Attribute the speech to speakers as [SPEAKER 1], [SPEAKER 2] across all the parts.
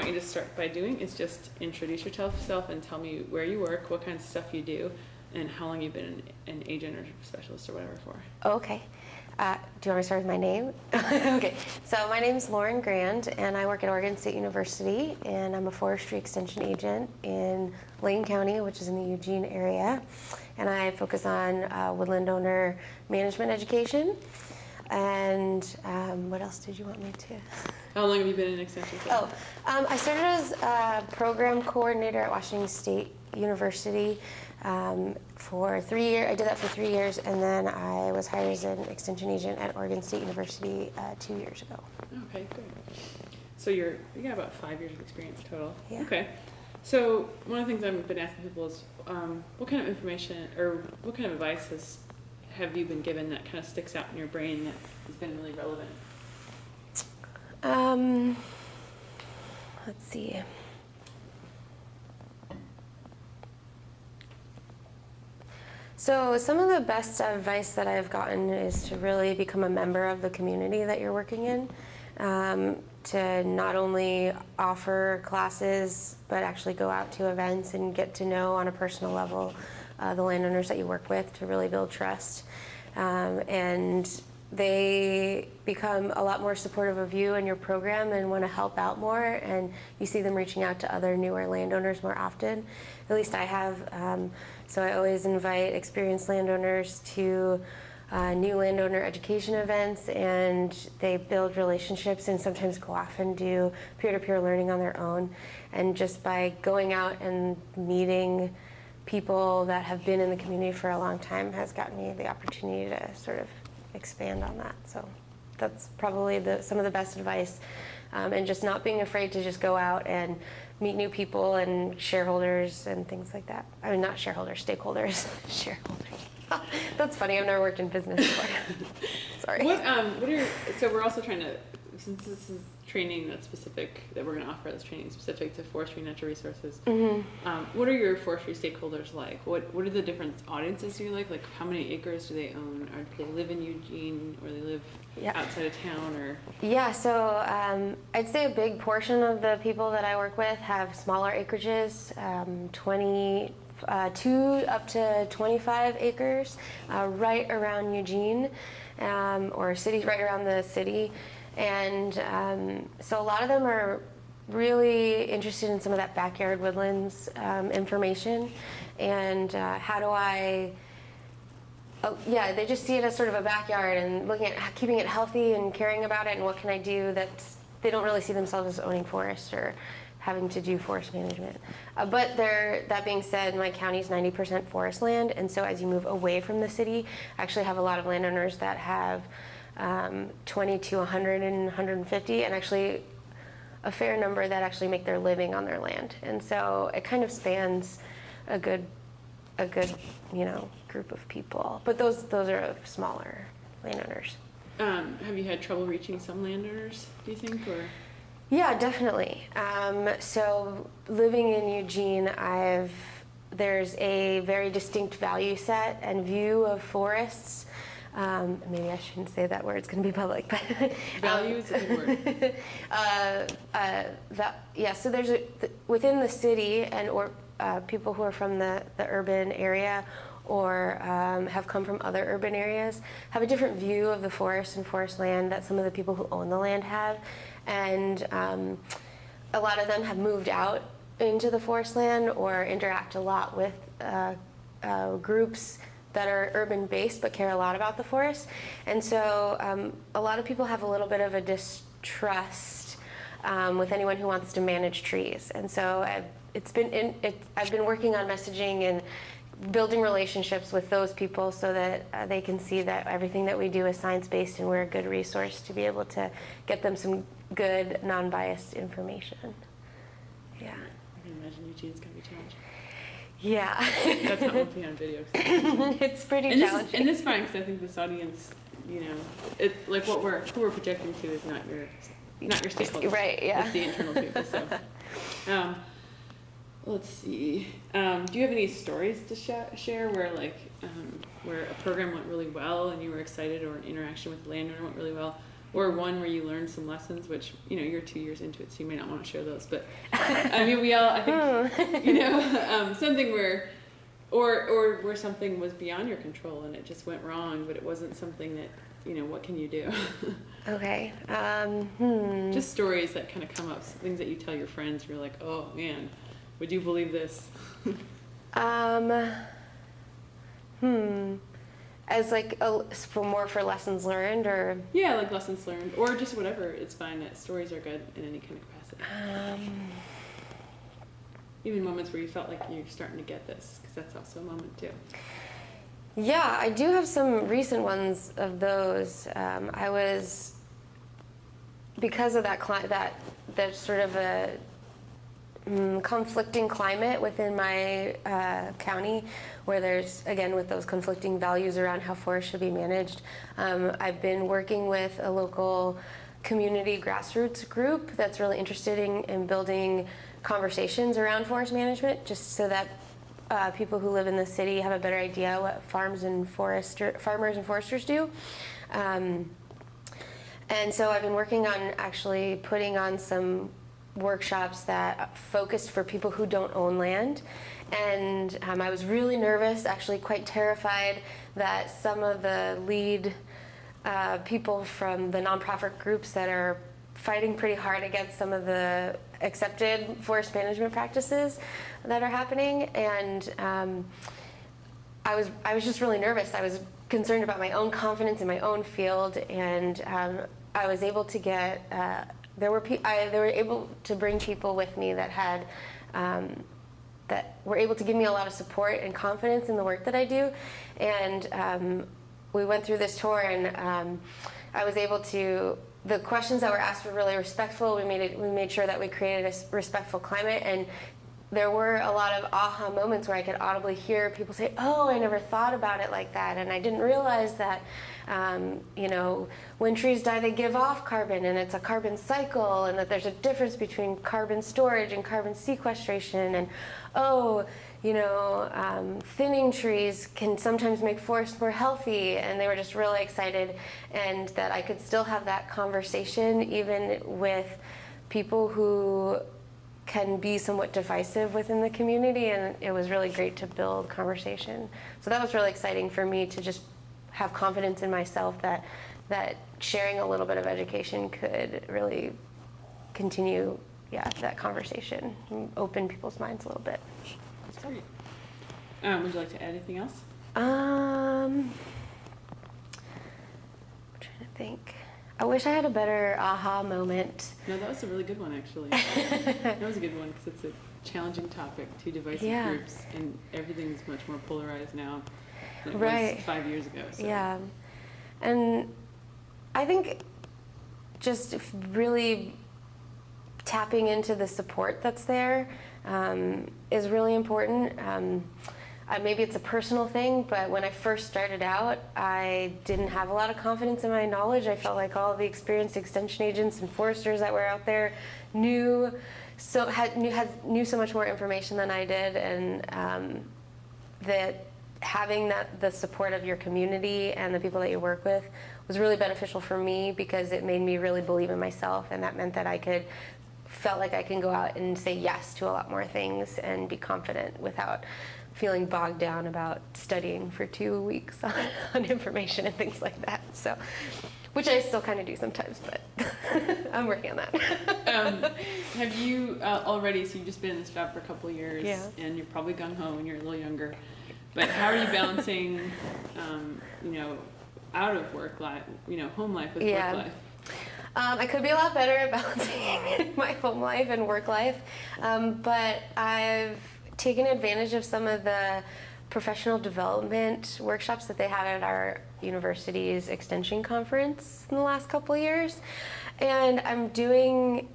[SPEAKER 1] want you to start by doing is just introduce yourself and tell me where you work, what kinds of stuff you do, and how long you've been an agent or specialist or whatever for.
[SPEAKER 2] Okay. Do you want me to start with my name? Okay. So my name is Lauren Grand, and I work at Oregon State University, and I'm a forestry extension agent in Lane County, which is in the Eugene area. And I focus on woodland owner management education. And what else did you want me to?
[SPEAKER 1] How long have you been in extension?
[SPEAKER 2] I started as a program coordinator at Washington State University for 3 years. I did that for 3 years, and then I was hired as an extension agent at Oregon State University 2 years ago.
[SPEAKER 1] Okay, good. So you got about 5 years of experience total.
[SPEAKER 2] Yeah.
[SPEAKER 1] Okay. So one of the things I've been asking people is, what kind of information or what kind of advice have you been given that kind of sticks out in your brain that has been really relevant?
[SPEAKER 2] Let's see. So some of the best advice that I've gotten is to really become a member of the community that you're working in, to not only offer classes, but actually go out to events and get to know on a personal level the landowners that you work with, to really build trust. And they become a lot more supportive of you and your program and want to help out more, and you see them reaching out to other newer landowners more often. At least I have. So I always invite experienced landowners to new landowner education events, and they build relationships and sometimes go off and do peer-to-peer learning on their own. And just by going out and meeting people that have been in the community for a long time has gotten me the opportunity to sort of expand on that. So that's probably some of the best advice, and just not being afraid to just go out and meet new people and shareholders and things like that. I mean, not shareholders, stakeholders. Shareholders. That's funny. I've never worked in business before. Sorry.
[SPEAKER 1] So we're also trying to, since this is training that's specific, that we're going to offer this training specific to forestry and natural resources, what are your forestry stakeholders like? What are the different audiences you like? Like, how many acres do they own? Or do they live in Eugene, or they live outside of town? Or
[SPEAKER 2] Yeah, so I'd say a big portion of the people that I work with have smaller acreages, 2 up to 25 acres, right around Eugene, or cities right around the city. And so a lot of them are really interested in some of that backyard woodlands information, and how do I, they just see it as sort of a backyard and looking at keeping it healthy and caring about it, and what can I do that they don't really see themselves as owning forests or having to do forest management. But that being said, my county is 90% forest land, and so as you move away from the city, I actually have a lot of landowners that have 20 to 100 and 150, and actually a fair number that actually make their living on their land. And so it kind of spans a good group of people. But those are smaller landowners.
[SPEAKER 1] have you had trouble reaching some landowners, do you think, or?
[SPEAKER 2] Yeah, definitely. So living in Eugene, there's a very distinct value set and view of forests. Maybe I shouldn't say that word, it's going to be public, but
[SPEAKER 1] value is a good word.
[SPEAKER 2] So there's within the city or people who are from the urban area or have come from other urban areas have a different view of the forest and forest land that some of the people who own the land have. And a lot of them have moved out into the forest land or interact a lot with groups that are urban-based but care a lot about the forest. And so a lot of people have a little bit of a distrust with anyone who wants to manage trees. And so I've been working on messaging and building relationships with those people so that they can see that everything that we do is science-based and we're a good resource to be able to get them some good, non-biased information. Yeah.
[SPEAKER 1] I can imagine Eugene's going to be challenging.
[SPEAKER 2] Yeah.
[SPEAKER 1] That's not looking on video.
[SPEAKER 2] It's pretty challenging.
[SPEAKER 1] And it's fine, because I think this audience, who we're projecting to is not your stakeholders.
[SPEAKER 2] Right, yeah.
[SPEAKER 1] It's the internal people, so. Let's see. Do you have any stories to share where where a program went really well and you were excited, or an interaction with the landowner went really well, or one where you learned some lessons, which, you know, you're 2 years into it, so you may not want to share those, but I mean, we all, I think, you know, something where, or where something was beyond your control and it just went wrong, but it wasn't something that, you know, what can you do?
[SPEAKER 2] Okay.
[SPEAKER 1] Just stories that kind of come up, things that you tell your friends, you're like, oh man, would you believe this?
[SPEAKER 2] As like for lessons learned, or
[SPEAKER 1] Yeah, like lessons learned, or just whatever. It's fine. Stories are good in any kind of capacity. Even moments where you felt like you're starting to get this, because that's also a moment too.
[SPEAKER 2] yeah, I do have some recent ones of those. I was, because of that sort of a conflicting climate within my county, where there's, again, with those conflicting values around how forests should be managed. I've been working with a local community grassroots group that's really interested in building conversations around forest management, just so that people who live in the city have a better idea what farmers and foresters do. And so I've been working on actually putting on some workshops that focused for people who don't own land. And I was really nervous, actually quite terrified, that some of the lead people from the nonprofit groups that are fighting pretty hard against some of the accepted forest management practices that are happening. And I was just really nervous. I was concerned about my own confidence in my own field, and I was able to get they were able to bring people with me that had that were able to give me a lot of support and confidence in the work that I do. And we went through this tour, and I was able to. The questions that were asked were really respectful. We made sure that we created a respectful climate, and there were a lot of aha moments where I could audibly hear people say, "Oh, I never thought about it like that, and I didn't realize that, you know, when trees die, they give off carbon, and it's a carbon cycle, and that there's a difference between carbon storage and carbon sequestration, and oh, you know, thinning trees can sometimes make forests more healthy." And they were just really excited, and that I could still have that conversation even with people who can be somewhat divisive within the community, and it was really great to build conversation. So that was really exciting for me, to just have confidence in myself that sharing a little bit of education could really continue, that conversation, and open people's minds a little bit.
[SPEAKER 1] That's great. Would you like to add anything else?
[SPEAKER 2] I'm trying to think. I wish I had a better aha moment.
[SPEAKER 1] No, that was a really good one, actually. That was a good one, because it's a challenging topic, two divisive groups, and everything's much more polarized now than it was 5 years ago. So.
[SPEAKER 2] Yeah. And I think just really tapping into the support that's there is really important. Maybe it's a personal thing, but when I first started out, I didn't have a lot of confidence in my knowledge. I felt like all the experienced extension agents and foresters that were out there knew so much more information than I did, and that having the support of your community and the people that you work with was really beneficial for me, because it made me really believe in myself, and that meant that I felt like I can go out and say yes to a lot more things and be confident without feeling bogged down about studying for 2 weeks on information and things like that. So, which I still kind of do sometimes, but I'm working on that.
[SPEAKER 1] Have you already, so you've just been in this job for a couple of years, and you're probably gung ho and you're a little younger, but how are you balancing, you know, out of work life, you know, home life with work life?
[SPEAKER 2] I could be a lot better at balancing my home life and work life, but I've taken advantage of some of the professional development workshops that they have at our university's extension conference in the last couple of years. And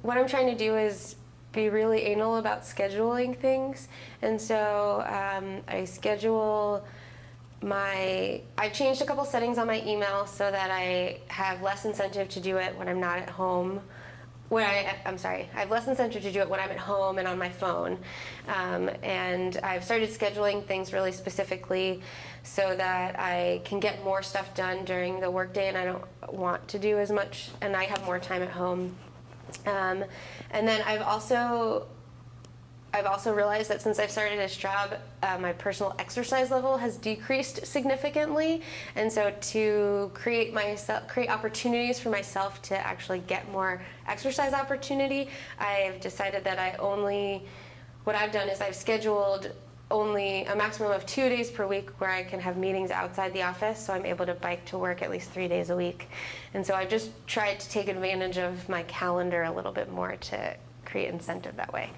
[SPEAKER 2] what I'm trying to do is be really anal about scheduling things. And so I've changed a couple settings on my email so that I have less incentive to do it when I'm not at home I'm sorry, I have Lesson Center to do it when I'm at home and on my phone. And I've started scheduling things really specifically so that I can get more stuff done during the workday and I don't want to do as much and I have more time at home. And then I've also realized that since I've started this job, my personal exercise level has decreased significantly, and so to create opportunities for myself to actually get more exercise opportunity, I've decided that what I've done is I've scheduled only a maximum of 2 days per week where I can have meetings outside the office, so I'm able to bike to work at least 3 days a week. And so I've just tried to take advantage of my calendar a little bit more to create incentive that way.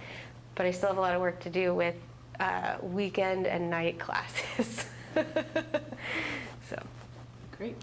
[SPEAKER 2] But I still have a lot of work to do with weekend and night classes. So.
[SPEAKER 1] Great.